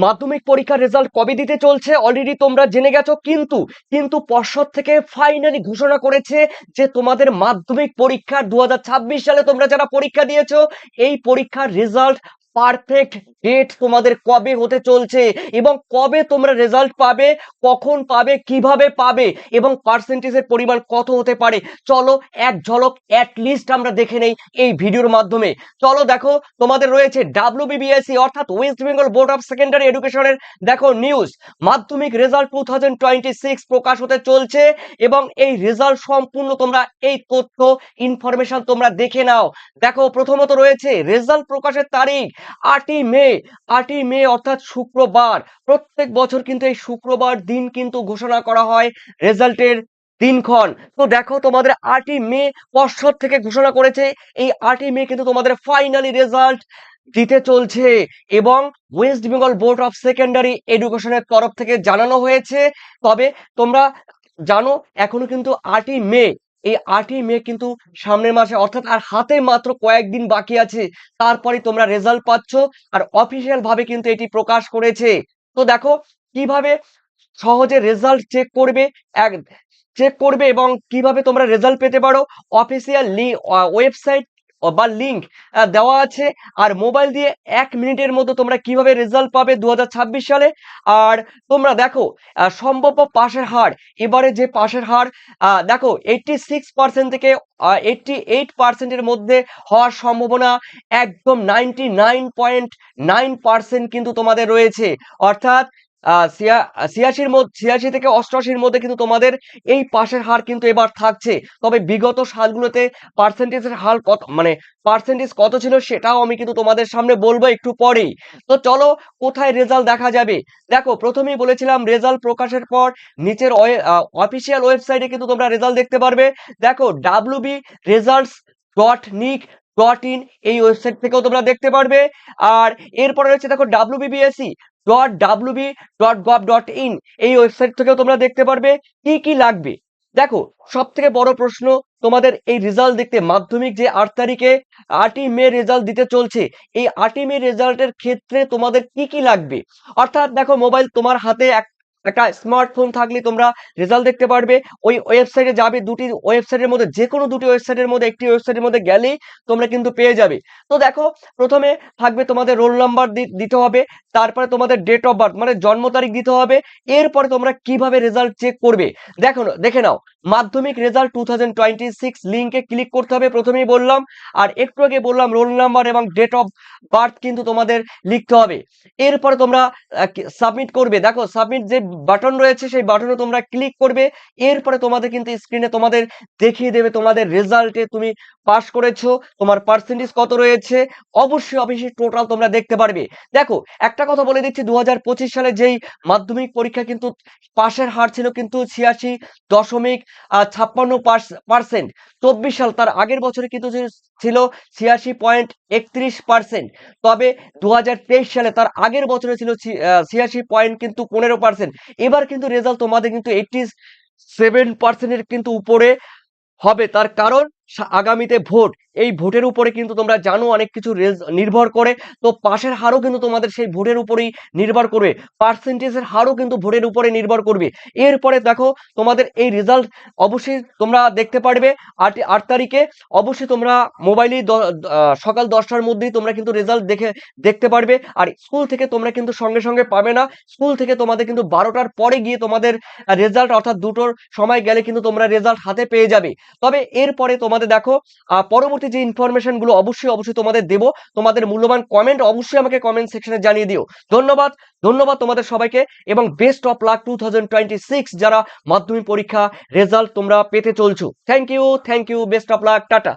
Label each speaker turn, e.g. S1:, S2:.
S1: মাধ্যমিক পরীক্ষার রেজাল্ট কবে দিতে চলছে অলরেডি তোমরা জেনে গেছো, কিন্তু কিন্তু পর্ষদ থেকে ফাইনালি ঘোষণা করেছে যে তোমাদের মাধ্যমিক পরীক্ষার 2026 সালে তোমরা যারা পরীক্ষা দিয়েছো এই পরীক্ষার রেজাল্ট পারফেক্ট ডেট তোমাদের কবে হতে চলছে এবং কবে তোমরা রেজাল্ট পাবে, কখন পাবে, কিভাবে পাবে এবং পার্সেন্টেজের পরিমাণ কত হতে পারে। চলো এক ঝলক লিস্ট আমরা দেখে নেই এই ভিডিওর মাধ্যমে। চলো দেখো, তোমাদের রয়েছে WBBSE অর্থাৎ West Bengal board of secondary এডুকেশনের দেখো নিউজ, মাধ্যমিক রেজাল্ট 2026 প্রকাশ হতে চলছে এবং এই রেজাল্ট সম্পূর্ণ তোমরা এই তথ্য ইনফরমেশন তোমরা দেখে নাও। দেখো প্রথমত রয়েছে রেজাল্ট প্রকাশের তারিখ 8ই মে অর্থাৎ শুক্রবার। প্রত্যেক বছর কিন্তু এই শুক্রবার দিন কিন্তু ঘোষণা করা হয় রেজাল্টের দিনক্ষণ। তো দেখো তোমাদের 8ই মে পর্ষদ থেকে ঘোষণা করেছে, এই 8ই মে কিন্তু তোমাদের ফাইনালি রেজাল্ট দিতে চলছে এবং West Bengal board of secondary এডুকেশনের তরফ থেকে জানানো হয়েছে। তবে তোমরা জানো এখনো কিন্তু 8ই মে, এই 8ই মে কিন্তু সামনের মাসে অর্থাৎ আর হাতে মাত্র কয়েকদিন বাকি আছে, তারপরে তোমরা রেজাল্ট পাচ্ছ আর অফিসিয়াল ভাবে কিন্তু এটি প্রকাশ করেছে। তো দেখো কিভাবে সহজে রেজাল্ট চেক করবে এবং কিভাবে তোমরা রেজাল্ট পেতে পারো। অফিসিয়াল ওয়েবসাইট বা লিংক দেওয়া আছে, আর মোবাইল দিয়ে 1 মিনিটের মধ্যে তোমরা কিভাবে রেজাল্ট পাবে 2026 সালে। আর তোমরা দেখো সম্ভাব্য পাশের হার, এবারে যে পাশের হার দেখো 86% থেকে 88%-এর মধ্যে হওয়ার সম্ভাবনা একদম 99.9% কিন্তু তোমাদের রয়েছে। অর্থাৎ 86 থেকে 88-র মধ্যে কিন্তু তোমাদের এই পাশের হার কিন্তু এবার থাকছে। তবে বিগত সালগুলোতে পার্সেন্টেজের হার কত, মানে পার্সেন্টেজ কত ছিল সেটাও আমি কিন্তু তোমাদের সামনে বলবো একটু পরেই। তো চলো কোথায় রেজাল্ট দেখা যাবে। দেখো প্রথমেই বলেছিলাম রেজাল্ট প্রকাশের পর নিচের অফিসিয়াল ওয়েবসাইটে কিন্তু তোমরা রেজাল্ট দেখতে পারবে। দেখো wbresults.nic.in এই ওয়েবসাইট থেকেও তোমরা দেখতে পারবে। আর এরপরে রয়েছে দেখো wbsc.wb.gov.in এই ওয়েবসাইট থেকেও তোমরা দেখতে পারবে। কি কি লাগবে দেখো, সব থেকে বড় প্রশ্ন তোমাদের এই রেজাল্ট দেখতে, মাধ্যমিক যে 8ই মে রেজাল্ট দিতে চলছে, এই 8ই মে রেজাল্টের ক্ষেত্রে তোমাদের কি কি লাগবে। অর্থাৎ দেখো মোবাইল তোমার হাতে একটা স্মার্টফোন থাকলে তোমরা রেজাল্ট দেখতে পারবে। ওই ওয়েবসাইটে যাবে, দুটি ওয়েবসাইটের মধ্যে যে কোনো দুটি ওয়েবসাইটের মধ্যে একটি ওয়েবসাইটের মধ্যে গেলেই তোমরা কিন্তু পেয়ে যাবে। তো দেখো প্রথমে থাকবে তোমাদের রোল নাম্বার দিতে হবে, তারপরে তোমাদের ডেট অফ বার্থ মানে জন্ম তারিখ দিতে হবে। এরপরে তোমরা কিভাবে রেজাল্ট চেক করবে দেখে নাও, মাধ্যমিক রেজাল্ট 2026 লিংকে ক্লিক করতে হবে প্রথমেই বললাম, আর একটু আগে বললাম রোল নাম্বার এবং ডেট অফ বার্থ কিন্তু তোমাদের লিখতে হবে। এরপরে তোমরা সাবমিট করবে। দেখো সাবমিট যে বাটন রয়েছে সেই বাটনে তোমরা ক্লিক করবে। এরপরে তোমাদের কিন্তু স্ক্রিনে তোমাদের দেখিয়ে দেবে তোমাদের রেজাল্টে তুমি পাস করেছো, তোমার পার্সেন্টেজ কত রয়েছে, অবশ্যই টোটাল তোমরা দেখতে পারবে। দেখো একটা কথা বলে দিচ্ছি, 2025 সালে যেই মাধ্যমিক পরীক্ষা কিন্তু পাশের হার ছিল কিন্তু 86.56%। 24 সাল তার আগের বছরে কিন্তু ছিল 86.31%। তবে 2023 সালে তার আগের বছরে ছিল 86.15%। এবার কিন্তু রেজাল্ট তোমাদের কিন্তু 87%-এর কিন্তু উপরে হবে। তার কারণ আগামীতে ভোট, এই ভোটের উপরে কিন্তু তোমরা জানো অনেক কিছু নির্ভর করে। তো পাশের হারও কিন্তু তোমাদের সেই ভোটের উপরেই নির্ভর করবে, পার্সেন্টেজের হারও কিন্তু ভোটের উপরে নির্ভর করবে। এরপরে দেখো তোমাদের এই রেজাল্ট অবশ্যই তোমরা দেখতে পারবে 8 তারিখে। অবশ্যই তোমরা মোবাইলে সকাল 10টার মধ্যেই তোমরা কিন্তু রেজাল্ট দেখতে পারবে। আর স্কুল থেকে তোমরা কিন্তু সঙ্গে সঙ্গে পাবে না, স্কুল থেকে তোমাদের কিন্তু 12টার পরে গিয়ে তোমাদের রেজাল্ট অর্থাৎ 2টোর সময় গেলে কিন্তু তোমরা রেজাল্ট হাতে পেয়ে যাবে। তবে এরপরে তোমাদের দেখো পরবর্তী যে ইনফরমেশন গুলো অবশ্যই তোমাদের দেব। তোমাদের মূল্যবান কমেন্ট অবশ্যই আমাকে কমেন্ট সেকশনে জানিয়ে দিও। ধন্যবাদ তোমাদের সবাইকে এবং বেস্ট অফ লাক 2026 যারা মাধ্যমিক পরীক্ষা রেজাল্ট তোমরা পেতে চলছো। Thank you, best of luck, tata.